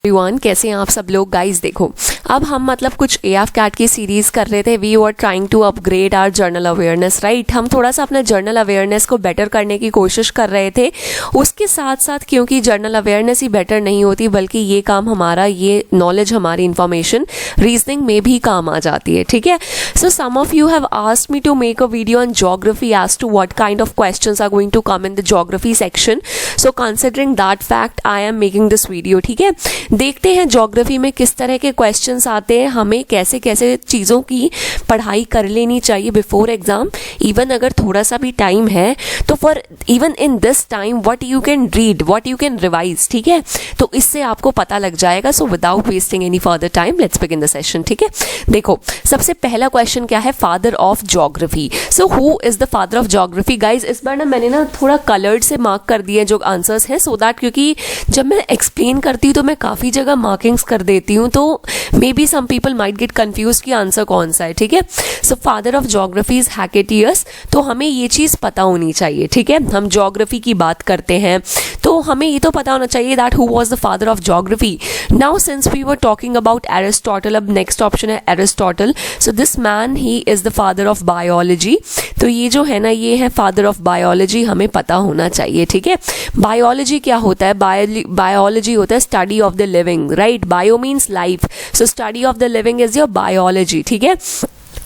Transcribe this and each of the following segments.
Everyone, कैसे हैं आप सब लोग। गाइस देखो, अब हम मतलब कुछ एएफ कैट की सीरीज कर रहे थे। We were trying to upgrade our general awareness, right. हम थोड़ा सा अपना जर्नल अवेयरनेस को बेटर करने की कोशिश कर रहे थे। उसके साथ साथ क्योंकि जर्नल अवेयरनेस ही बेटर नहीं होती, बल्कि ये काम हमारा, ये नॉलेज, हमारी इंफॉर्मेशन रीजनिंग में भी काम आ जाती है, ठीक है। So some of you have asked me to make a video on geography as to what kind of questions are going to come in the geography section. So considering that fact I am making this video, ठीक है। देखते हैं geography में किस तरह के questions आते हैं, हमें कैसे कैसे चीज़ों की पढ़ाई कर लेनी चाहिए बिफोर एग्जाम। इवन अगर थोड़ा सा भी टाइम है तो for even in this time what you can read, what you can revise, ठीक है। तो इससे आपको पता लग जाएगा। So without wasting any further time let's begin the session, ठीक है। देखो, सबसे पहला क्वेश्चन क्या है, father of geography. So who is the father of geography. Guys इस बार ना मैंने ना थोड़ा कलर्ड से मार्क कर दिए जो आंसर्स हैं, सो दैट क्योंकि जब मैं एक्सप्लेन करती हूँ तो मैं काफ़ी जगह मार्किंग्स कर देती हूँ, तो may be some people might get confuse कि आंसर कौन सा है, ठीक है। So father of geography is Hecataeus. तो हमें ये चीज़ पता होनी चाहिए, ठीक है। हम ज्योग्राफी की बात करते हैं तो हमें ये तो पता होना चाहिए that who was the father of geography. Now since we were talking about Aristotle, अब नेक्स्ट ऑप्शन है Aristotle. So this man he is the father of biology. तो ये जो है ना, ये है फादर ऑफ बायोलॉजी, हमें पता होना चाहिए, ठीक है। बायोलॉजी क्या होता है, बायोलॉजी होता है study of the living, right. Bio means life, so study of the living is your biology, ठीक है।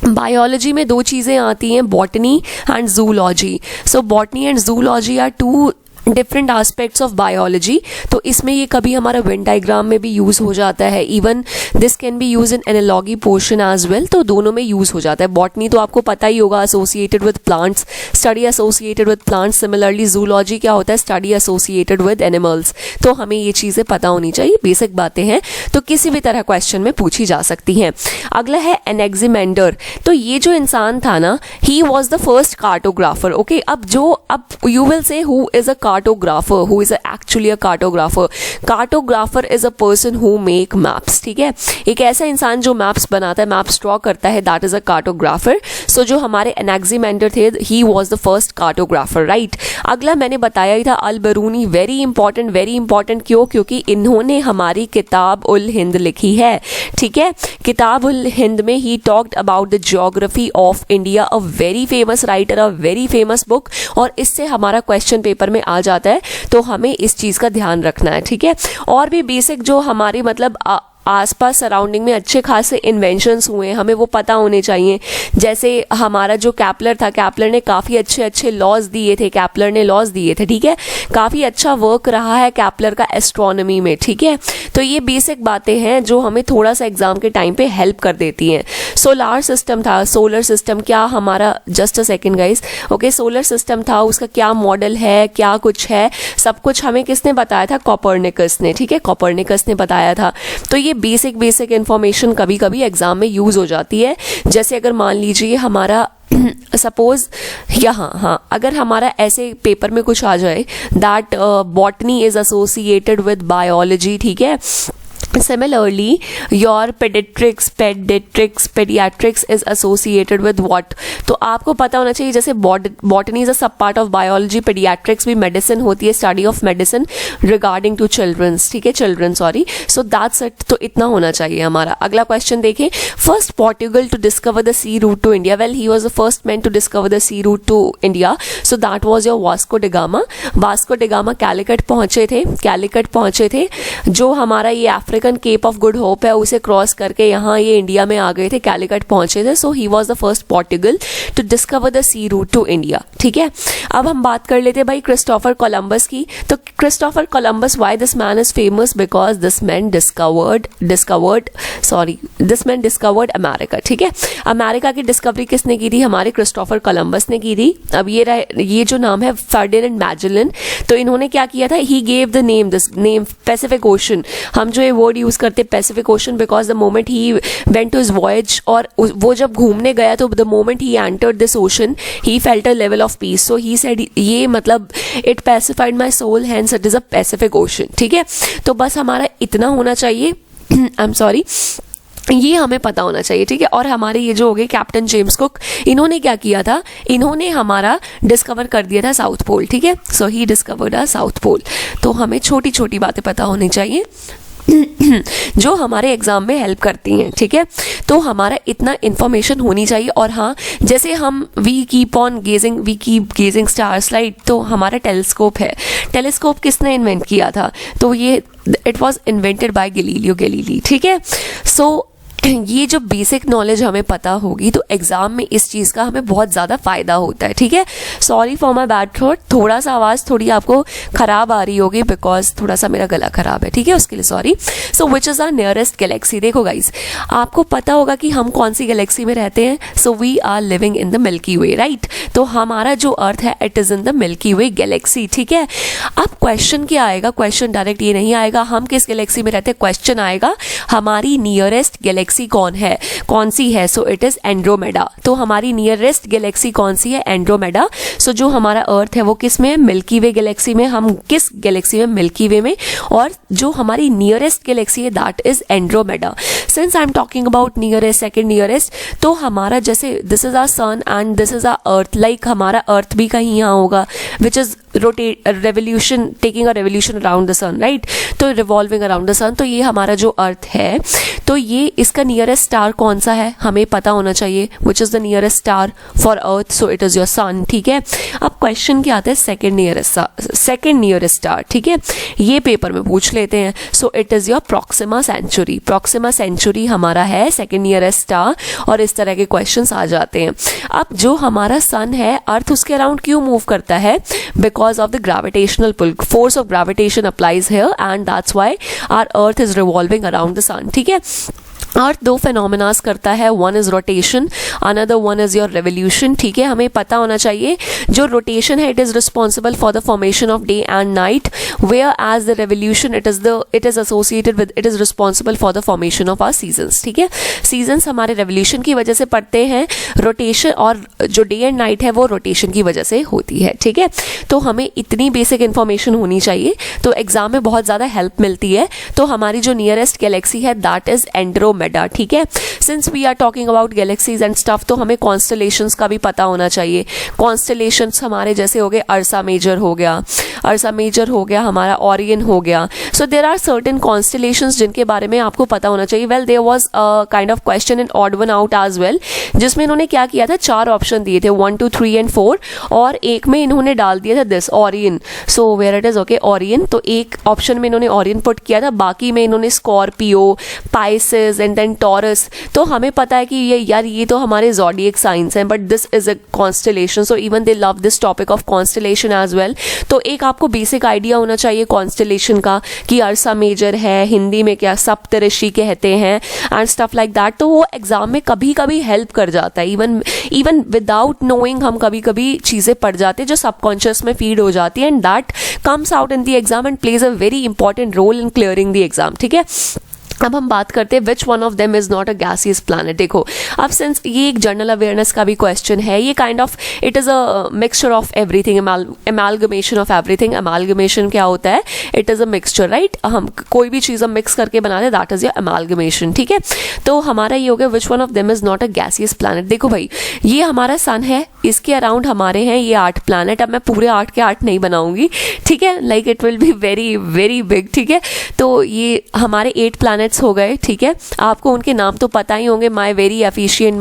बायोलॉजी में दो चीज़ें आती हैं, botany and zoology. So botany and zoology are two different aspects of biology. तो इसमें ये कभी हमारा वेन डायग्राम में भी यूज़ हो जाता है। Even this can be use in analogy portion as well. तो दोनों में यूज़ हो जाता है। बॉटनी तो आपको पता ही होगा, associated with plants, study associated with plants. Similarly zoology क्या होता है, स्टडी एसोसिएटेड विद एनिमल्स। तो हमें ये चीज़ें पता होनी चाहिए, बेसिक बातें हैं, तो किसी भी तरह क्वेश्चन में पूछी जा सकती हैं। अगला है एनेक्सिमेंडर। तो ये जो इंसान था ना, he was the first cartographer, okay. अब you will see who is a cartographer, who is actually a cartographer. Cartographer is a person who make maps, ठीक है। एक ऐसा इंसान जो मैप्स बनाता है, मैप्स ड्रॉ करता है, that is a cartographer. So जो हमारे एनेक्सिमेंडर थे, he was the first cartographer, right. अगला मैंने बताया ही था, अल बरूनी। वेरी इंपॉर्टेंट क्यों, क्योंकि इन्होंने हमारी किताब उल हिंद लिखी है, ठीक है। किताब उल हिंद में he talked about the geography of India, a very famous writer, a very famous book. और इससे हमारा क्वेश्चन पेपर में आ जाता है, तो हमें इस चीज़ का ध्यान रखना है, ठीक है। और भी बेसिक जो हमारे मतलब आसपास सराउंडिंग में अच्छे खासे इन्वेंशंस हुए हैं, हमें वो पता होने चाहिए। जैसे हमारा जो कैपलर था, कैपलर ने काफ़ी अच्छे लॉज दिए थे, कैपलर ने लॉज दिए थे, ठीक है। काफ़ी अच्छा वर्क रहा है कैपलर का एस्ट्रोनॉमी में, ठीक है। तो ये बेसिक बातें हैं जो हमें थोड़ा सा एग्जाम के टाइम पे हेल्प कर देती हैं। सोलार सिस्टम था, सोलर सिस्टम क्या हमारा, just a second guys, okay. Solar system था, उसका क्या मॉडल है, क्या कुछ है, सब कुछ हमें किसने बताया था, कोपरनिकस ने, ठीक है। कोपरनिकस ने बताया था। तो ये बेसिक इंफॉर्मेशन कभी कभी एग्जाम में यूज हो जाती है। जैसे अगर मान लीजिए हमारा सपोज यहाँ, हाँ, अगर हमारा ऐसे पेपर में कुछ आ जाए that botany is associated with biology, ठीक है। Similarly, your pediatrics is associated with what? तो आपको पता होना चाहिए, जैसे botany is a sub part of biology, pediatrics भी medicine होती है, study of medicine regarding to children's, ठीक है, children, sorry. So that's it. तो इतना होना चाहिए हमारा। अगला क्वेश्चन देखें, first Portugal to discover the sea route to India. Well, he was the first man to discover the sea route to India. So that was your Vasco da Gama. Vasco da Gama Calicut पहुंचे थे, जो हमारा ये African Cape of Good Hope है, उसे cross करके यहाँ ये इंडिया में आ गए थे, कैलिकट पहुंचे थे। So he was the first Portugal to discover the sea route to India, ठीक है। अब हम बात कर लेते हैं भाई क्रिस्टोफर कोलंबस की। तो Christopher Columbus, why this man is famous, because this man discovered America, ठीक है। अमेरिका की डिस्कवरी किसने की थी, हमारे क्रिस्टोफर कोलंबस ने की थी। अब ये जो नाम है फर्डिनेंड मैजेलन, तो इन्होंने क्या किया था, he gave the name Pacific Ocean. हम जो ये वर्ड यूज करते Pacific Ocean, because the moment he went to his voyage, और वो जब घूमने गया तो the moment he entered this ocean he felt a level of peace. So he said, ये मतलब it pacified my soul, hence it is a Pacific Ocean, ठीक है। तो बस हमारा इतना होना चाहिए, आई एम सॉरी, ये हमें पता होना चाहिए, ठीक है। और हमारे ये जो हो गए कैप्टन जेम्स कुक, इन्होंने क्या किया था, इन्होंने हमारा डिस्कवर कर दिया था साउथ पोल, ठीक है। So he discovered a south pole. तो हमें छोटी छोटी बातें पता होनी चाहिए। जो हमारे एग्जाम में हेल्प करती हैं, ठीक है। तो हमारा इतना इन्फॉर्मेशन होनी चाहिए। और हाँ, जैसे हम we keep gazing stars, right, तो हमारा टेलीस्कोप है। टेलीस्कोप किसने इन्वेंट किया था? तो ये it was invented by Galileo Galilei, ठीक है। सो ये जो बेसिक नॉलेज हमें पता होगी तो एग्जाम में इस चीज़ का हमें बहुत ज़्यादा फायदा होता है, ठीक है। Sorry for my bad throat, थोड़ा सा आवाज़ थोड़ी आपको ख़राब आ रही होगी बिकॉज थोड़ा सा मेरा गला ख़राब है, ठीक है, उसके लिए sorry. So which is our nearest galaxy? देखो गाइज, आपको पता होगा कि हम कौन सी गैलेक्सी में रहते हैं। So we are living in the Milky Way, right. तो हमारा जो अर्थ है it is in the Milky Way galaxy, ठीक है। अब क्वेश्चन क्या आएगा? क्वेश्चन डायरेक्ट ये नहीं आएगा हम किस गैलेक्सी में रहते हैं, क्वेश्चन आएगा हमारी नियरेस्ट गैलेक्सी कौन है, कौन सी है। सो इट इज एंड्रोमेडा। तो हमारी नियरेस्ट गैलेक्सी कौन सी है? एंड्रोमेडा। सो जो हमारा अर्थ है वो किस में है? मिल्की वे गैलेक्सी में। हम किस गैलेक्सी में? मिल्की वे में। और जो हमारी नियरेस्ट गैलेक्सी है that is Andromeda. Since I am talking about nearest, second nearest, तो हमारा जैसे this is our sun and this is our earth, like हमारा अर्थ भी कहीं यहाँ होगा which is revolution, taking a revolution around the sun, right, तो revolving around the sun. तो ये हमारा जो अर्थ है, तो ये इसका नियरेस्ट स्टार कौन सा है हमें पता होना चाहिए, which is the nearest star for earth. So it is your son, ठीक है। अब क्वेश्चन क्या आता है? सेकंड नियरेस्ट स्टार, ठीक है, ये पेपर में पूछ लेते हैं। सो it is your Proxima Centauri. Proxima Centauri हमारा है सेकंड नियरेस्ट स्टार, और इस तरह के क्वेश्चंस आ जाते हैं। अब जो हमारा सन है, अर्थ उसके अराउंड क्यों मूव करता है? Because of the gravitational pull, force of gravitation applies here and that's why our earth is revolving around the sun, ठीक है। अर्थ दो फेनोमेनास करता है, one is rotation, another one is your revolution, ठीक है। हमें पता होना चाहिए जो रोटेशन है it is responsible for the formation of day and night, whereas the revolution it is associated with, it is responsible for the formation of our seasons, ठीक है। सीजन्स हमारे रेवोल्यूशन की वजह से पड़ते हैं, रोटेशन और जो डे एंड नाइट है वो रोटेशन की वजह से होती है, ठीक है। तो हमें इतनी बेसिक इंफॉर्मेशन होनी चाहिए, तो एग्जाम में बहुत ज़्यादा हेल्प मिलती है। तो हमारी जो नियरेस्ट गैलेक्सी है दैट इज एंड्रोमेडा, ठीक है। Since we are talking about galaxies and stuff, तो हमें कॉन्स्टलेशंस का भी पता होना चाहिए। कॉन्स्टलेशंस हमारे जैसे हो गए अर्सा मेजर हो गया, हमारा ओरियन हो गया। So there are certain constellations जिनके बारे में आपको पता होना चाहिए। Well there was kind of question in odd one out as well, जिसमें इन्होंने क्या किया था, 4 ऑप्शन दिए थे 1 2 3 एंड 4, और एक में इन्होंने डाल दिया था this Orion. So where it is, okay, Orion. तो एक ऑप्शन में इन्होंने ओरियन पुट किया था, बाकी में इन्होंने Scorpio, Pisces and then Taurus. तो हमें पता है कि ये तो हमारे ज़ोडिएक साइंस हैं, but this is a constellation. So even they love this topic of constellation as well. तो एक आपको बेसिक आइडिया होना चाहिए कॉन्स्टलेशन का कि अर्सा मेजर है, हिंदी में क्या सप्तऋषि कहते हैं एंड स्टफ लाइक दैट। तो वो एग्जाम में कभी कभी हेल्प कर जाता है, इवन विदाउट नोइंग हम कभी कभी चीज़ें पढ़ जाते हैं जो सबकॉन्शियस में फीड हो जाती है, and that comes out in the exam and plays a very important role in clearing the exam, ठीक है। अब हम बात करते हैं which one of them is not a gaseous planet. देखो, अब सिंस ये एक जनरल अवेयरनेस का भी क्वेश्चन है, ये kind of it is a mixture of everything, amalgamation of everything. Amalgamation क्या होता है? It is a mixture, right. हम कोई भी चीज़ हम मिक्स करके बनाते हैं, दैट इज योर एमालगमेशन, ठीक है। तो हमारा ये हो गया विच one of them is not a gaseous planet. देखो भाई, ये हमारा सन है, इसके अराउंड हमारे हैं ये 8 प्लैनेट। अब मैं पूरे 8 के 8 नहीं बनाऊंगी, ठीक है, like it will be very very big, ठीक है। तो ये हमारे 8 प्लैनेट्स हो गए, ठीक है। आपको उनके नाम तो पता ही होंगे, माई वेरी एफिशिएंट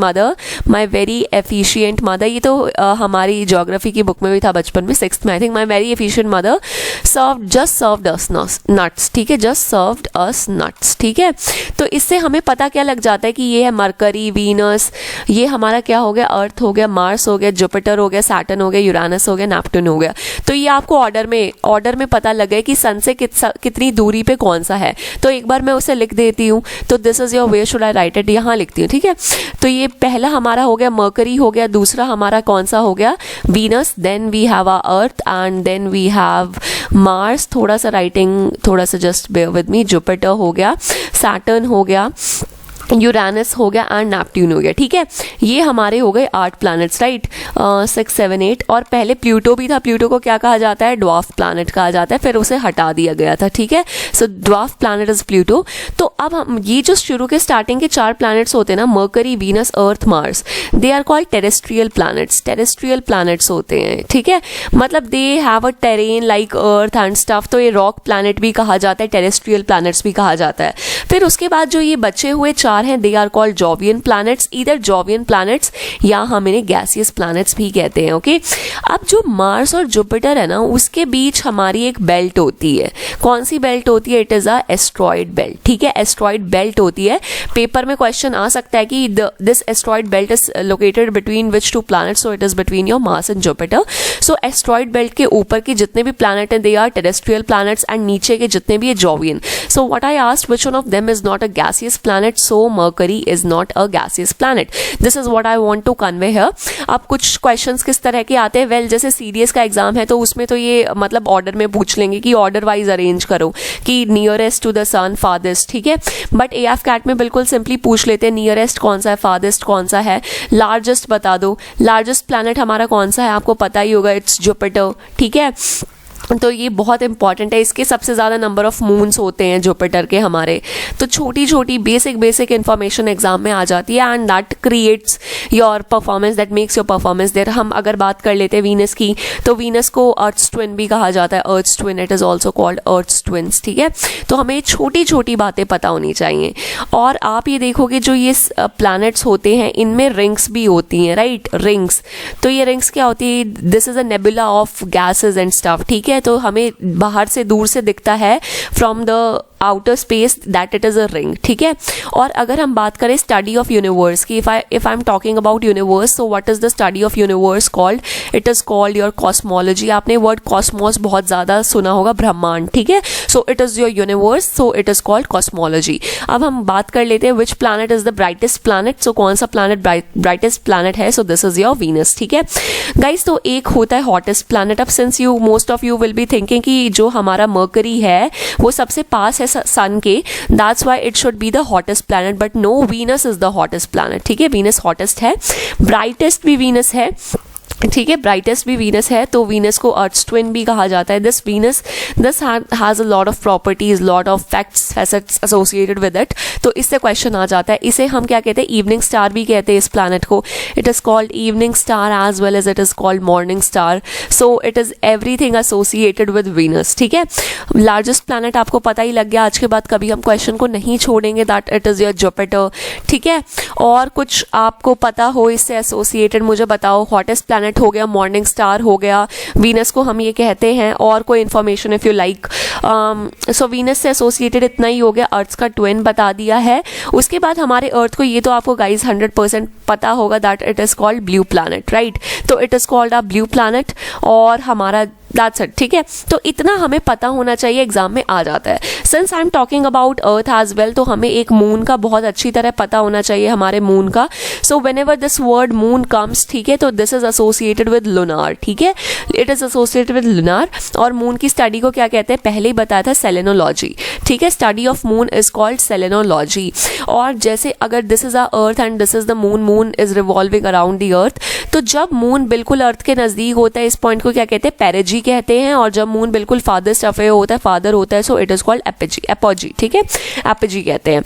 मदर, ये तो हमारी ज्योग्राफी की बुक में भी था बचपन में, 6th में I think. My very efficient mother just served us nuts, ठीक है, जस्ट सर्व्ड अस नट्स, ठीक है। तो इससे हमें पता क्या लग जाता है कि ये है मरकरी, वीनस, ये हमारा क्या हो गया, अर्थ हो गया, मार्स हो गया, जुपिटर हो गया, सैटर्न हो गया, यूरानस हो गया, नेपट्टून हो गया। तो ये आपको ऑर्डर में पता लग गया कि सन से कितनी दूरी पे कौन सा है। तो एक बार मैं उसे लिख देती हूँ, तो this is your, where should I write it, यहाँ लिखती हूँ, ठीक है। तो ये पहला हमारा हो गया मरकरी हो गया, दूसरा हमारा कौन सा हो गया, Venus, then we have our earth and then we have Mars, थोड़ा सा राइटिंग, थोड़ा सा just bear with me, Jupiter हो गया, सैटर्न हो गया, यूरानस हो गया एंड नेपट्यून हो गया, ठीक है। ये हमारे हो गए 8 प्लैनेट्स, राइट, 6, 7, 8। और पहले प्लूटो भी था, प्लूटो को क्या कहा जाता है, ड्वार्फ प्लैनेट कहा जाता है, फिर उसे हटा दिया गया था, ठीक है। सो ड्वार्फ प्लैनेट इज प्लूटो। तो अब हम ये जो शुरू के स्टार्टिंग के 4 प्लैनेट्स होते हैं ना, Mercury, Venus, earth, Mars, they are called terrestrial planets. Terrestrial planets होते हैं, ठीक है, मतलब they have a terrain like earth and stuff. तो ये रॉक प्लैनेट भी कहा जाता है, टेरेस्ट्रियल प्लैनेट्स भी कहा जाता है। फिर उसके बाद जो ये बचे हुए 4 हैं, दे आर कॉल्ड जॉवियन प्लैनेट्स, इधर जॉवियन प्लैनेट्स या हम इन्हें गैसियस प्लैनेट्स भी कहते हैं, ओके। अब जो मार्स और जुपिटर है ना, उसके बीच हमारी एक बेल्ट होती है। कौन सी बेल्ट होती है, it is a asteroid belt, ठीक है, एस्ट्रॉइड बेल्ट होती है। पेपर में क्वेश्चन आ सकता है कि this asteroid belt is located between which 2 planets, so it is between your Mars and Jupiter. So asteroid belt के ऊपर के जितने भी प्लैनेट हैं, they are terrestrial planets, and नीचे के जितने भी है Jovian. So what I asked, which one of them is not a gaseous planet, so Mercury is not a gaseous planet. This is what I want to convey here. अब कुछ questions किस तरह के आते हैं, वेल जैसे CDS का exam है तो उसमें तो ये मतलब ऑर्डर में पूछ लेंगे कि ऑर्डर वाइज अरेंज करो कि nearest to the sun, farthest, ठीक है। बट एएफ कैट में बिल्कुल सिंपली पूछ लेते हैं नियरेस्ट कौन सा है, फादेस्ट कौन सा है, लार्जेस्ट बता दो। लार्जेस्ट प्लैनेट हमारा कौन सा है, आपको पता ही होगा, इट्स जुपिटर, ठीक है। तो ये बहुत इंपॉर्टेंट है, इसके सबसे ज़्यादा नंबर ऑफ मून्स होते हैं जुपिटर के हमारे। तो छोटी छोटी बेसिक इन्फॉर्मेशन एग्जाम में आ जाती है and that creates your performance, that makes your performance there. हम अगर बात कर लेते हैं वीनस की, तो वीनस को अर्थ्स ट्विन भी कहा जाता है, earth's twin, it is also called earth's twins, ठीक है। तो हमें छोटी छोटी बातें पता होनी चाहिए। और आप ये देखोगे जो ये प्लैनेट्स होते हैं इनमें रिंग्स भी होती हैं, राइट, रिंग्स। तो ये रिंग्स क्या होती है, this is a nebula of gases and stuff, ठीक है। तो हमें बाहर से दूर से दिखता है from the outer space that it is a ring, ठीक है। और अगर हम बात करें स्टडी ऑफ यूनिवर्स की, if I am talking about universe, so what is the study of universe called, it is called your cosmology. आपने word Cosmos बहुत ज्यादा सुना होगा, ब्रह्मांड, ठीक है। सो it is your universe, so it is called cosmology. अब हम बात कर लेते हैं which planet is the brightest planet. So कौन सा प्लैनेट ब्राइटेस्ट प्लैनेट है, so this is your Venus, ठीक है गाइस। तो एक होता है हॉटेस्ट प्लैनेट। अब since you most of you will be thinking कि जो हमारा मर्करी है वो सबसे पास है सन के, that's why it should be the hottest planet, but no, Venus is the hottest planet, ठीक है। वीनस हॉटेस्ट है, ब्राइटेस्ट भी वीनस है, ठीक है, ब्राइटेस्ट भी वीनस है। तो वीनस को अर्थ्स ट्विन भी कहा जाता है। This Venus this has a lot of properties, lot of facts, facets associated with it. तो इससे क्वेश्चन आ जाता है। इसे हम क्या कहते हैं, इवनिंग स्टार भी कहते हैं इस प्लैनेट को। It is called evening star as well as it is called morning star. So it is everything associated with Venus, ठीक है। लार्जेस्ट प्लैनेट आपको पता ही लग गया, आज के बाद कभी हम क्वेश्चन को नहीं छोड़ेंगे, that it is your Jupiter, ठीक है। और कुछ आपको पता हो इससे एसोसिएटेड मुझे बताओ। हॉटेस्ट प्लैनेट हो गया, मॉर्निंग स्टार हो गया, वीनस को हम ये कहते हैं। और कोई information if you like, so Venus से एसोसिएटेड इतना ही हो गया। अर्थ का ट्विन बता दिया है। उसके बाद हमारे अर्थ को, ये तो आपको गाइज 100% पता होगा, that it is called blue planet, right. तो it is called a blue planet और हमारा दैट्स इट, ठीक है। तो इतना हमें पता होना चाहिए, एग्जाम में आ जाता है। Since I am talking about earth as well, तो हमें एक मून का बहुत अच्छी तरह पता होना चाहिए, हमारे मून का। So when ever this word moon comes, ठीक है, तो this is associated with lunar, ठीक है, it is associated with lunar. और मून की स्टडी को क्या कहते हैं, पहले ही बताया था, सेलेनोलॉजी, ठीक है। Study of moon is called selenology. और जैसे अगर this is a earth and this is the moon, moon is revolving around the earth, तो जब मून बिल्कुल अर्थ के नजदीक होता है, इस पॉइंट को क्या कहते हैं, पेरिजी कहते हैं। और जब मून बिल्कुल फादर अवे होता है, फादर होता है, सो इट इज कॉल्ड एपोजी, ठीक है, एपोजी कहते हैं।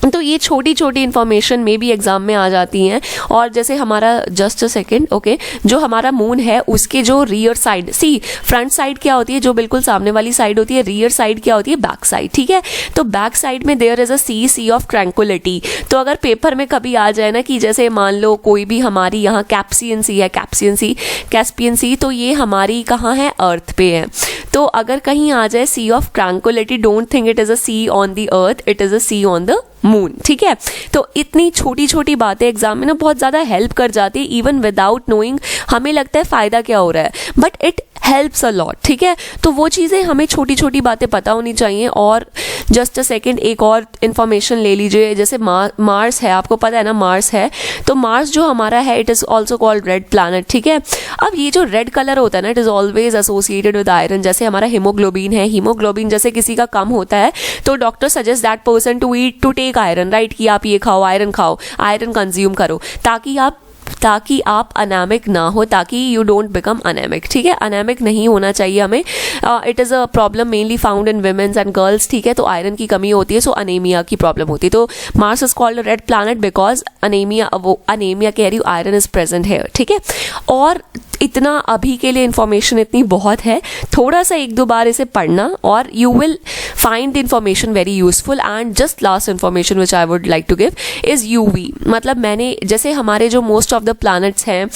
तो ये छोटी छोटी इन्फॉर्मेशन में भी एग्जाम में आ जाती हैं। और जैसे हमारा, जस्ट अ सेकेंड, ओके, जो हमारा मून है उसके जो रियर साइड, सी फ्रंट साइड क्या होती है, जो बिल्कुल सामने वाली साइड होती है, रियर साइड क्या होती है, बैक साइड, ठीक है। तो बैक साइड में there is a sea of tranquility. तो अगर पेपर में कभी आ जाए ना कि जैसे मान लो कोई भी हमारी यहाँ कैप्सियन सी है, कैस्पियन सी, तो ये हमारी कहाँ है, अर्थ पे है। तो अगर कहीं आ जाए sea of tranquillity, don't think it is a sea on the earth, it is a sea on the moon, ठीक है। तो इतनी छोटी छोटी बातें एग्जाम में ना बहुत ज्यादा हेल्प कर जाती है, इवन विदाउट नोइंग। हमें लगता है फायदा क्या हो रहा है, but it helps a lot, ठीक है। तो वो चीज़ें हमें छोटी छोटी बातें पता होनी चाहिए। और जस्ट अ सेकेंड, एक और इन्फॉर्मेशन ले लीजिए, जैसे मार्स है, आपको पता है ना मार्स है, तो मार्स जो हमारा है it is also called red planet, ठीक है। अब ये जो रेड कलर होता है ना, it is always associated with iron. जैसे हमारा हीमोग्लोबिन है, हीमोग्लोबिन जैसे किसी का कम होता है तो doctor suggest that person to take iron, right, कि आप ये खाओ, आयरन खाओ, आयरन कंज्यूम करो, ताकि आप अनामिक ना हो, ताकि यू डोंट बिकम अनामिक, ठीक है। अनामिक नहीं होना चाहिए हमें। It is a problem mainly found in women's and girls, ठीक है। तो आयरन की कमी होती है, सो अनेमिया की प्रॉब्लम होती है। तो Mars is called red planet because anaemia कह रही हूँ, आयरन इज प्रेजेंट है, ठीक है। और इतना अभी के लिए इंफॉर्मेशन इतनी बहुत है, थोड़ा सा एक दो बार इसे पढ़ना और you will find the information very useful. And just last information which I would like to give is UV. मतलब मैंने जैसे हमारे जो मोस्ट ऑफ द प्लैनेट्स हैं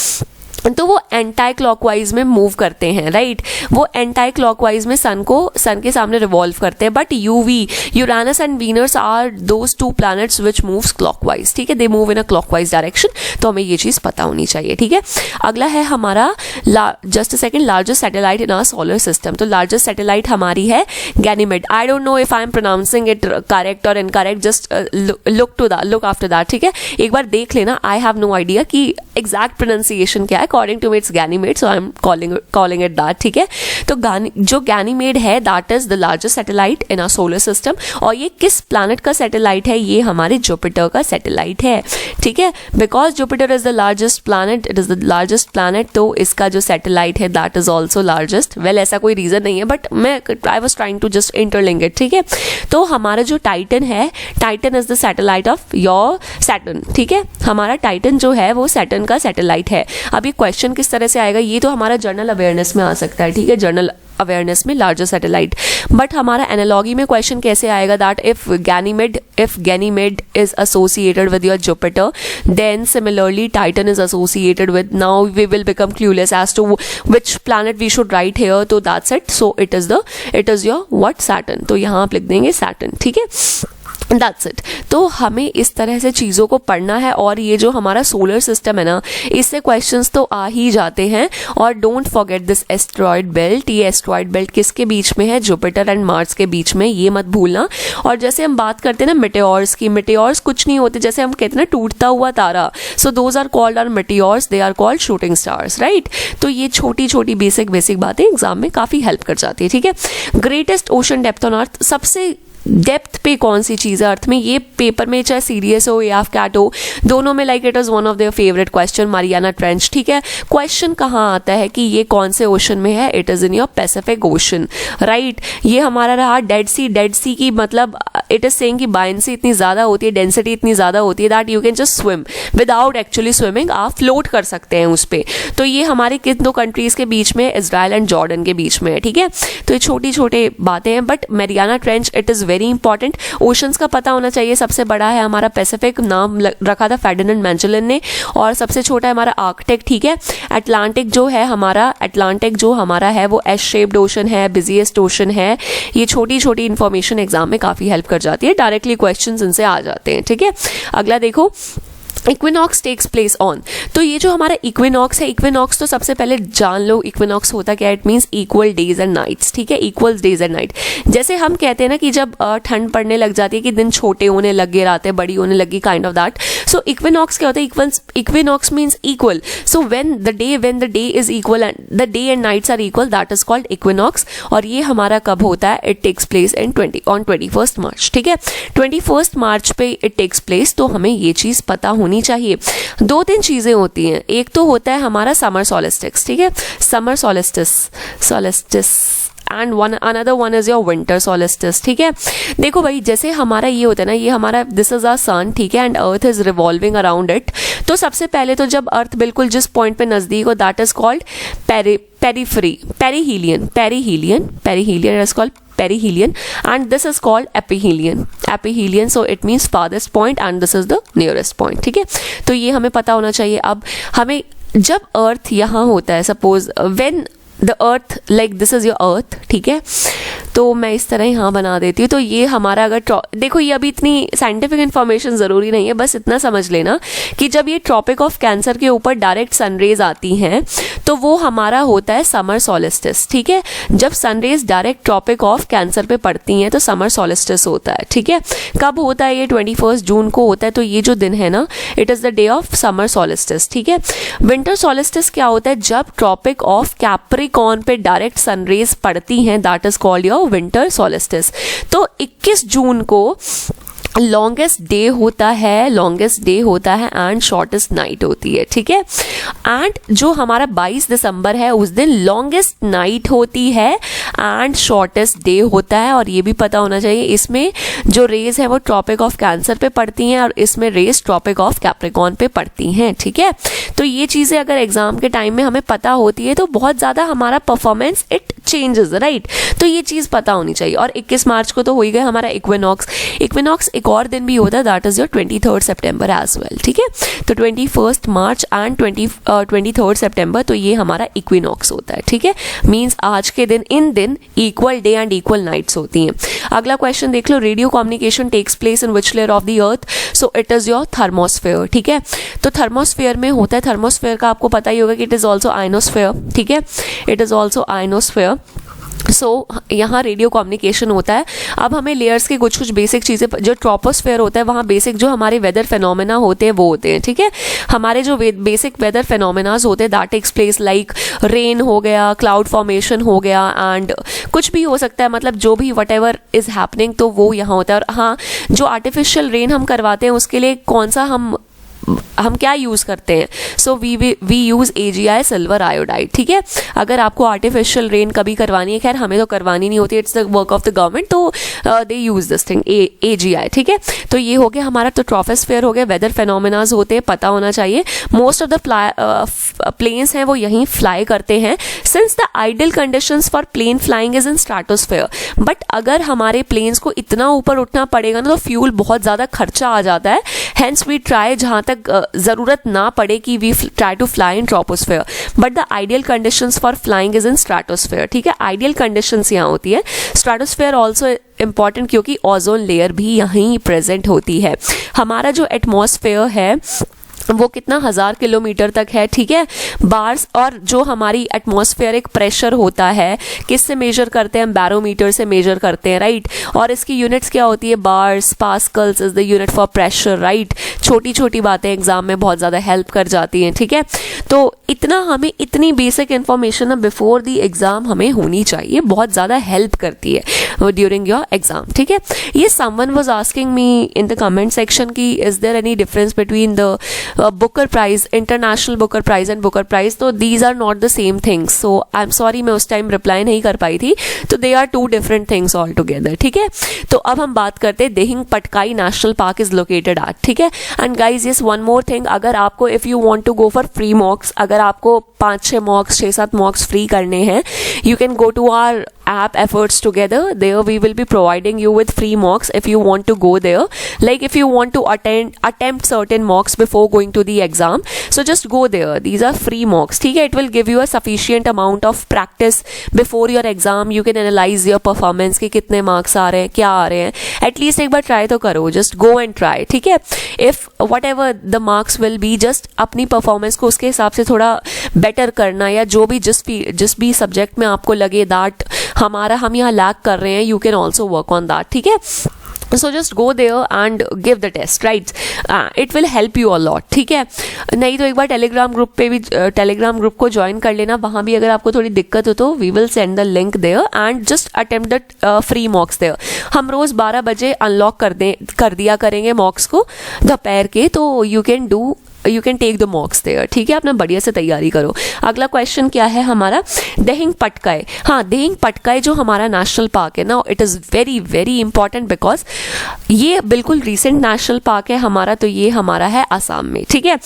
तो वो एंटी क्लॉकवाइज में मूव करते हैं, राइट। वो एंटी क्लॉकवाइज में सन के सामने रिवॉल्व करते हैं। But UV, Uranus and Venus are those two planets which moves clockwise, ठीक है। They move in a clockwise direction. तो हमें ये चीज़ पता होनी चाहिए, ठीक है। अगला है हमारा just a second, largest satellite in our solar system. तो लार्जेस्ट सैटेलाइट हमारी है Ganymede. I don't know if I am pronouncing it correct और incorrect, just look after that, ठीक है। एक बार देख लेना, आई हैव नो आइडिया कि एग्जैक्ट प्रोनाउंसिएशन क्या है। According to me it's Ganymede, so I am calling it that, ठीक है। तो जो गैनीमेड है that is the largest satellite in our solar system. और ये किस प्लैनेट का सैटेलाइट है? ये हमारे जुपिटर का सैटेलाइट है, ठीक है। Because Jupiter is the largest planet, it is the largest planet, तो इसका जो सैटेलाइट है that is also largest. Well ऐसा कोई रीजन नहीं है, but I was trying to just interlink it, ठीक है। तो हमारा जो टाइटन है, Titan is the satellite of your Saturn, ठीक है। हमारा टाइटन जो है वो सैटर्न का सैटेलाइट है। अब ये क्वेश्चन किस तरह से आएगा, ये तो हमारा जनरल अवेयरनेस में आ सकता है, ठीक है, जनरल अवेयरनेस में लार्जेस्ट सैटेलाइट। बट हमारा एनालॉगी में क्वेश्चन कैसे आएगा that if Ganymede is associated with your Jupiter, then similarly Titan is associated with, now we will become clueless as to which planet we should write here. तो that's it. So it is your what, Saturn. तो यहाँ आप लिख देंगे Saturn, ठीक है। That's it. तो हमें इस तरह से चीज़ों को पढ़ना है। और ये जो हमारा सोलर सिस्टम है ना, इससे क्वेश्चंस तो आ ही जाते हैं। और don't forget this asteroid belt. ये एस्ट्रॉयड बेल्ट किसके बीच में है? जुपिटर एंड मार्स के बीच में, ये मत भूलना। और जैसे हम बात करते हैं ना मिटेओर्स की, मिटेओर्स कुछ नहीं होते, जैसे हम कहते हैं ना टूटता हुआ तारा, so those are called are meteors, they are called shooting stars, right. तो ये छोटी छोटी बेसिक बातें एग्जाम में काफ़ी हेल्प कर जाती है, ठीक है। Greatest ocean depth on earth, सबसे डेप्थ पे कौन सी चीज़ है अर्थ में? ये पेपर में चाहे सीरियस हो या कैट हो, दोनों में like it is one of their favourite question, Mariana trench, ठीक है। क्वेश्चन कहाँ आता है कि ये कौन से ओशन में है? It is in your Pacific ocean, right. ये हमारा रहा डेड सी की मतलब इट इज़ सेइंग कि बायंसी इतनी ज़्यादा होती है, डेंसिटी इतनी ज़्यादा होती है that you can just swim without actually swimming, आप फ्लोट कर सकते हैं उस पर। तो ये हमारे किन दो कंट्रीज़ के बीच में? इजराइल एंड जॉर्डन के बीच में है, ठीक है। तो ये छोटी छोटी बातें हैं। But Mariana trench it is very important. Oceans का पता होना चाहिए। सबसे बड़ा है हमारा पैसिफिक, नाम रखा था फेर्डिनेंड मैजेलन ने। और सबसे छोटा है हमारा आर्कटिक, ठीक है। अटलांटिक जो हमारा है वो एस शेप्ड ओशन है, बिजिएस्ट ओशन है। ये छोटी छोटी इंफॉर्मेशन एग्जाम में काफ़ी हेल्प कर जाती है, डायरेक्टली क्वेश्चंस इनसे आ जाते हैं, ठीक है। अगला देखो, इक्विनॉक्स टेक्स प्लेस ऑन। तो ये जो हमारा इक्विनॉक्स है, इक्विनॉक्स तो सबसे पहले जान लो इक्विनॉक्स होता क्या है। It means equal days and nights, ठीक है, इक्वल डेज एंड नाइट। जैसे हम कहते हैं ना कि जब ठंड पड़ने लग जाती है कि दिन छोटे होने लगे, रातें बड़ी होने लगी, kind of that. So equinox क्या होता है? Equinox means equal. So when the day is equal and the day and nights are equal, that is called equinox. और ये हमारा कब होता है? It takes place on 21 March, ठीक है। 21 मार्च पे इट टेक्स प्लेस। तो हमें ये चीज़ पता होनी चाहिए। दो तीन चीजें होती हैं। एक तो होता है हमारा समर सोलिस्टिक्स, ठीक है, summer solstice and another one is your winter solstice, ठीक है। देखो भाई, जैसे हमारा ये होता है ना, ये हमारा दिस इज आवर सन, ठीक है, and earth is revolving around it. तो सबसे पहले तो जब अर्थ बिल्कुल जिस पॉइंट पे नजदीक हो, that is called perihelion is called perihelion, and this is called aphelion. So it means farthest point and this is the nearest point, ठीक है। तो ये हमें पता होना चाहिए। अब हमें जब अर्थ यहाँ होता है, suppose when the earth, like this is your earth, ठीक है। तो मैं इस तरह यहाँ बना देती हूँ। तो ये हमारा अगर देखो ये अभी इतनी साइंटिफिक इन्फॉर्मेशन ज़रूरी नहीं है, बस इतना समझ लेना कि जब ये ट्रॉपिक ऑफ कैंसर के ऊपर डायरेक्ट सनरेज आती हैं तो वो हमारा होता है समर सोलिस्टिस, ठीक है। जब sunrays direct Tropic of Cancer पे पड़ती हैं तो समर सोलिस्टिस होता है, ठीक है। कब होता है ये? 21 जून को होता है। तो ये जो दिन है ना, it is the day of summer solstice, ठीक है। विंटर सोलिस्टिस क्या होता है? जब ट्रॉपिक ऑफ कैप्रिकॉर्न पे डायरेक्ट सनरेज पड़ती हैं, that is called your winter solstice. तो 21 जून को लॉन्गेस्ट डे होता है एंड शॉर्टेस्ट नाइट होती है, ठीक है। एंड जो हमारा 22 दिसंबर है उस दिन लॉन्गेस्ट नाइट होती है एंड शॉर्टेस्ट डे होता है। और ये भी पता होना चाहिए, इसमें जो रेज है वो ट्रॉपिक ऑफ कैंसर पे पड़ती हैं और इसमें रेज ट्रॉपिक ऑफ कैप्रिकॉर्न पे पड़ती हैं, ठीक है। तो ये चीज़ें अगर एग्जाम के टाइम में हमें पता होती है तो बहुत ज़्यादा हमारा परफॉर्मेंस इट चेंजेस, राइट। तो ये चीज़ पता होनी चाहिए। और 21 मार्च को तो हो ही गया हमारा इक्विनॉक्स। एक और दिन भी होता है, that is your 23 September as well, ठीक है। तो 21 मार्च एंड 23 सितंबर, तो ये हमारा इक्विनॉक्स होता है, ठीक है। मीन्स आज के दिन, इन दिन equal day and equal nights होती हैं। अगला क्वेश्चन देख लो, radio communication takes place in which layer of the earth? So it is your thermosphere, ठीक है। तो थर्मोस्फेयर में होता है, थर्मोस्फेयर का आपको पता ही होगा कि इट इज ऑल्सो आयनोस्फेयर, ठीक है। It is also ionosphere. So यहाँ रेडियो कम्युनिकेशन होता है। अब हमें लेयर्स की कुछ बेसिक चीज़ें, जो ट्रोपोस्फेयर होता है वहाँ बेसिक जो हमारे वेदर फेनोमेना होते हैं वो होते हैं, ठीक है। हमारे जो बेसिक वेदर फेनोमेनाज होते हैं that takes place like rain हो गया, क्लाउड फॉर्मेशन हो गया एंड कुछ भी हो सकता है, मतलब जो भी वट एवर इज़ हैपनिंग तो वो यहाँ होता है। और हाँ, जो आर्टिफिशियल रेन हम करवाते हैं उसके लिए कौन सा हम क्या यूज़ करते हैं? So we use AGI silver iodide, ठीक है। अगर आपको आर्टिफिशियल रेन कभी करवानी है, खैर हमें तो करवानी नहीं होती, it's the work of the government, तो दे यूज़ दिस थिंग AGI, ठीक है। तो ये हो गया हमारा, तो ट्रोपोस्फेयर हो गया, वेदर फेनोमेनाज होते हैं, पता होना चाहिए। मोस्ट ऑफ द प्लेन्स हैं वो यहीं फ्लाई करते हैं। Since the ideal conditions for plane flying is in stratosphere, but अगर हमारे प्लेन्स को इतना ऊपर उठना पड़ेगा ना तो फ्यूल बहुत ज़्यादा खर्चा आ जाता है। हेंस वी ट्राई, जहाँ तक ज़रूरत ना पड़े कि we try to fly in troposphere, but the ideal conditions for flying is in stratosphere, ठीक है। आइडियल कंडीशंस यहाँ होती है। स्ट्रेटोस्फेयर ऑल्सो इंपॉर्टेंट क्योंकि ओजोन लेयर भी यहीं प्रेजेंट होती है। हमारा जो एटमॉस्फेयर है वो कितना 1000 किलोमीटर तक है, ठीक है, बार्स। और जो हमारी एटमॉस्फेरिक प्रेशर होता है किससे मेजर करते हैं? हम बैरोमीटर से मेजर करते हैं, राइट। और इसकी यूनिट्स क्या होती है? Bars, pascals is the unit for pressure, right. छोटी छोटी बातें एग्जाम में बहुत ज़्यादा हेल्प कर जाती हैं, ठीक है। तो इतना हमें, इतनी बेसिक इन्फॉर्मेशन ना बिफोर द एग्जाम हमें होनी चाहिए, बहुत ज़्यादा हेल्प करती है ड्यूरिंग योर एग्जाम, ठीक है। ये someone was asking me in the comment section की is there any difference between the Booker prize, international Booker prize and Booker prize? तो these are not the same things. So I am sorry, मैं उस time reply नहीं कर पाई थी। तो they are two different things all together, ठीक है। तो अब हम बात करते हैं Dehing Patkai national park is located at, ठीक है। And guys yes, one more thing, अगर आपको if you want to go for free mocks, अगर आपको 5-6 मॉक्स, 6-7 मॉक्स फ्री करने हैं, you can go to our app efforts together. There we will be providing you with free mocks if you want to go there. Like if you want to attempt certain mocks before going to the exam, so just go there. These are free mocks, ठीक है। It will give you a sufficient amount of practice before your exam. You can analyze your performance कि कितने marks आ रहे हैं, क्या आ रहे हैं। At least एक बार try तो करो, just go and try, ठीक है। If whatever the marks will be, just अपनी performance को उसके हिसाब से थोड़ा बेटर करना, या जो भी जिस भी सब्जेक्ट में आपको लगे दैट हम यहाँ लैक कर रहे हैं, you can also work on that, ठीक है। So just go there and give the test, right. It will help you a lot, ठीक है। नहीं तो एक बार टेलीग्राम ग्रुप को ज्वाइन कर लेना, वहाँ भी अगर आपको थोड़ी दिक्कत हो तो we will send the link there and just attempt the free mocks there. हम रोज़ 12 बजे अनलॉक कर दिया करेंगे मॉक्स को दोपहर के, तो you can take the mocks there, ठीक है। अपना बढ़िया से तैयारी करो। अगला क्वेश्चन क्या है हमारा? देहिंग पटकाई। हाँ, देहिंग पटकाई जो हमारा नेशनल पार्क है ना, it is very very important because ये बिल्कुल रिसेंट नेशनल पार्क है हमारा। तो ये हमारा है असम में, ठीक है।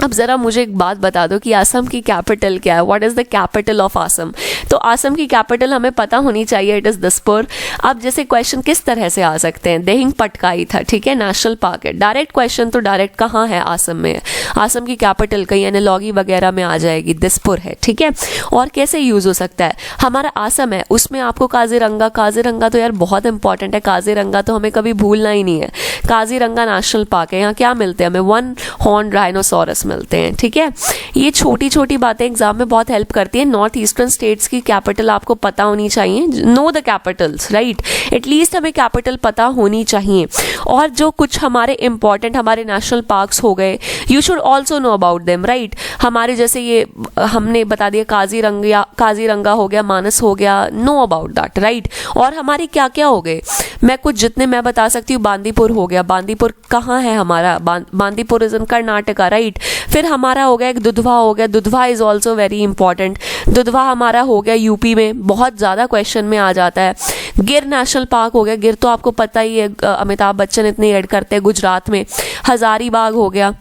अब ज़रा मुझे एक बात बता दो कि असम की कैपिटल क्या है, what is the capital of Assam. तो असम की कैपिटल हमें पता होनी चाहिए, इट इज़ दिसपुर। अब जैसे क्वेश्चन किस तरह से आ सकते हैं, दिहिंग पटकाई था, ठीक है, नेशनल पार्क है। डायरेक्ट क्वेश्चन तो डायरेक्ट कहाँ है, असम में है। असम की कैपिटल कहीं एनालॉगी वगैरह में आ जाएगी, दिसपुर है, ठीक है। और कैसे यूज़ हो सकता है, हमारा असम है, उसमें आपको काजीरंगा, काजीरंगा तो यार बहुत इंपॉर्टेंट है, काजीरंगा तो हमें कभी भूलना ही नहीं है। काजीरंगा नेशनल पार्क है, यहाँ क्या मिलते हैं हमें, वन हॉर्न राइनोसोरस मिलते हैं, ठीक है। ये छोटी छोटी बातें एग्जाम में बहुत हेल्प करती है। नॉर्थ ईस्टर्न स्टेट्स की कैपिटल आपको पता होनी चाहिए, know the Capitals, right, at least हमें कैपिटल पता होनी चाहिए। और जो कुछ हमारे इंपॉर्टेंट हमारे नेशनल पार्क्स हो गए, you should also know about them, right. हमारे जैसे ये हमने बता दिया, काजीरंगा हो गया, मानस हो गया, नो अबाउट दैट, राइट। और हमारे क्या क्या हो गए, मैं कुछ जितने मैं बता सकती हूँ, बांदीपुर हो गया, बांदीपुर कहाँ है हमारा, Bandipur is in Karnataka, right. फिर हमारा हो गया एक दुधवा हो गया, Dudhwa is also very important, Dudhwa हमारा हो गया यूपी में, बहुत ज़्यादा क्वेश्चन में आ जाता है। गिर नेशनल पार्क हो गया, गिर तो आपको पता ही है, अमिताभ बच्चन इतने ऐड करते हैं गुजरात में। हजारीबाग हो गया,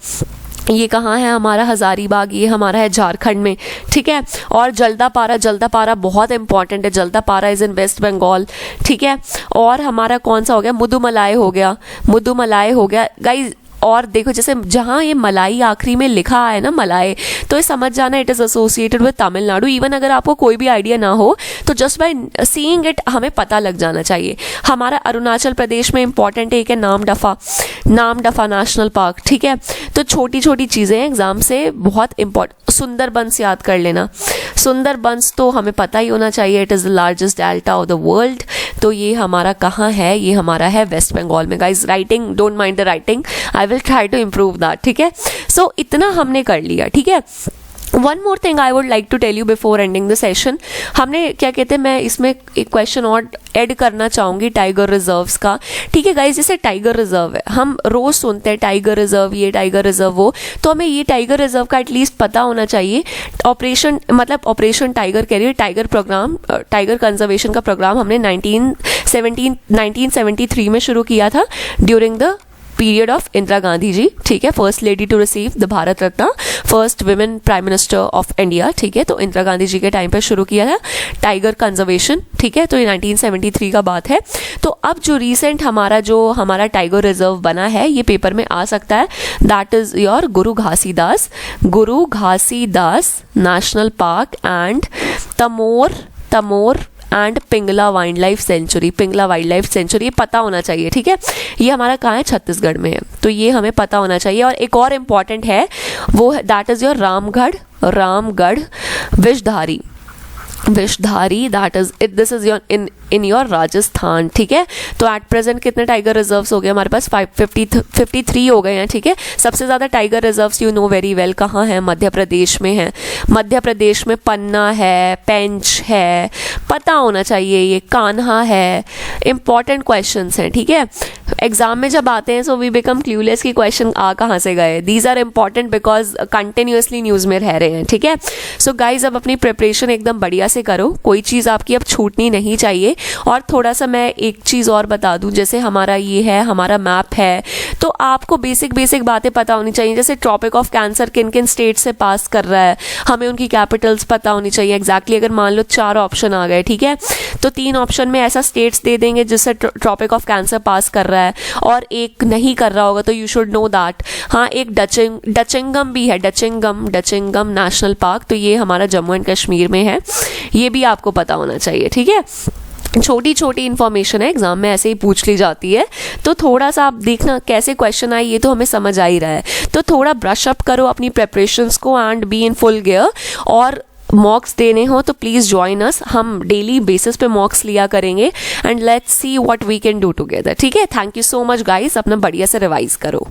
ये कहाँ है हमारा हजारीबाग, ये हमारा है झारखंड में, ठीक है। और जल्दापारा, जल्दापारा बहुत इंपॉर्टेंट है, जल्दापारा इज इन वेस्ट बंगाल, ठीक है। और हमारा कौन सा हो गया, मुदुमलाई हो गया, मुदुमलाई हो गया गाइज। और देखो जैसे जहाँ ये मलाई आखिरी में लिखा है ना, मलाई, तो ये समझ जाना it is associated with Tamil Nadu. Even अगर आपको कोई भी आइडिया ना हो तो जस्ट बाय सीइंग इट हमें पता लग जाना चाहिए। हमारा अरुणाचल प्रदेश में इंपॉर्टेंट है, एक है नामदफा, नामदफा नेशनल पार्क, ठीक है। तो छोटी छोटी चीज़ें एग्जाम से बहुत इंपॉर्टेंट। सुंदरबंस याद कर लेना, सुंदरबंस तो हमें पता ही होना चाहिए, it is the largest delta of the world. तो ये हमारा कहाँ है, ये हमारा है वेस्ट बंगाल में। Guys writing, don't mind the writing, I will try to improve that, ठीक है। सो इतना हमने कर लिया, ठीक है। One more thing I would like to tell you before ending the session, हमने क्या कहते हैं, मैं इसमें एक क्वेश्चन और ऐड करना चाहूँगी टाइगर रिजर्व्स का, ठीक है गाइज। जैसे टाइगर रिजर्व है, हम रोज सुनते हैं टाइगर रिजर्व ये, टाइगर रिजर्व वो, तो हमें ये टाइगर रिजर्व का एटलीस्ट पता होना चाहिए। ऑपरेशन मतलब ऑपरेशन टाइगर कह रही है, टाइगर प्रोग्राम, टाइगर कंजर्वेशन का प्रोग्राम हमने 1973 में शुरू किया था, during the period of Indira Gandhi ji, ठीक है, first lady to receive the Bharat Ratna, first women prime minister of India, ठीक है। तो इंदिरा गांधी जी के टाइम पे शुरू किया था टाइगर कंजर्वेशन, ठीक है। तो ये 1973 का बात है। तो अब जो रिसेंट हमारा टाइगर रिजर्व बना है, ये पेपर में आ सकता है, that is your Guru Ghasidas national park and Tamor and Pingla wildlife sanctuary, Pingla wildlife sanctuary, ये पता होना चाहिए, ठीक है। ये हमारा कहाँ है, छत्तीसगढ़ में है, तो ये हमें पता होना चाहिए। और एक और इम्पॉर्टेंट है, वो that is your Ramgarh Vishdhari, that is it, this is your in your Rajasthan, ठीक है। तो एट प्रेजेंट कितने टाइगर रिजर्व्स हो गए हमारे पास, 53 हो गए हैं, ठीक है। सबसे ज़्यादा tiger reserves you know very well कहाँ हैं, मध्य प्रदेश में है। मध्य प्रदेश में पन्ना है, पेंच है, पता होना चाहिए, ये कान्हा है। इंपॉर्टेंट क्वेश्चंस हैं, ठीक है। एग्जाम में जब आते हैं सो वी बिकम क्लूलेस कि क्वेश्चन आ कहाँ से गए। These are important because continuously news में रह रहे हैं, ठीक है। सो गाइज अब अपनी प्रिपरेशन एकदम बढ़िया से करो, कोई चीज़ आपकी अब छूटनी नहीं चाहिए। और थोड़ा सा मैं एक चीज़ और बता दूं, जैसे हमारा ये है, हमारा मैप है, तो आपको बेसिक बातें पता होनी चाहिए। जैसे ट्रॉपिक ऑफ कैंसर किन किन स्टेट से पास कर रहा है, हमें उनकी कैपिटल्स पता होनी चाहिए एग्जैक्टली। अगर मान लो 4 ऑप्शन आ गए, ठीक है, तो 3 ऑप्शन में ऐसा स्टेट्स दे देंगे जिससे ट्रॉपिक ऑफ कैंसर पास कर रहा है, और एक नहीं कर रहा होगा, तो यू शुड नो दैट। हाँ, एक डचिंगम भी है, डचिंगम नेशनल पार्क, तो ये हमारा जम्मू एंड कश्मीर में है, ये भी आपको पता होना चाहिए, ठीक है। छोटी छोटी इन्फॉर्मेशन है, एग्जाम में ऐसे ही पूछ ली जाती है, तो थोड़ा सा आप देखना कैसे क्वेश्चन आए, ये तो हमें समझ आ ही रहा है। तो थोड़ा ब्रश अप करो अपनी प्रेपरेशंस को and be in full gear. और मॉक्स देने हो तो प्लीज़ ज्वाइन अस, हम डेली बेसिस पे मॉक्स लिया करेंगे and let's see what we can do together, ठीक है। Thank you so much guys, अपना बढ़िया से रिवाइज करो।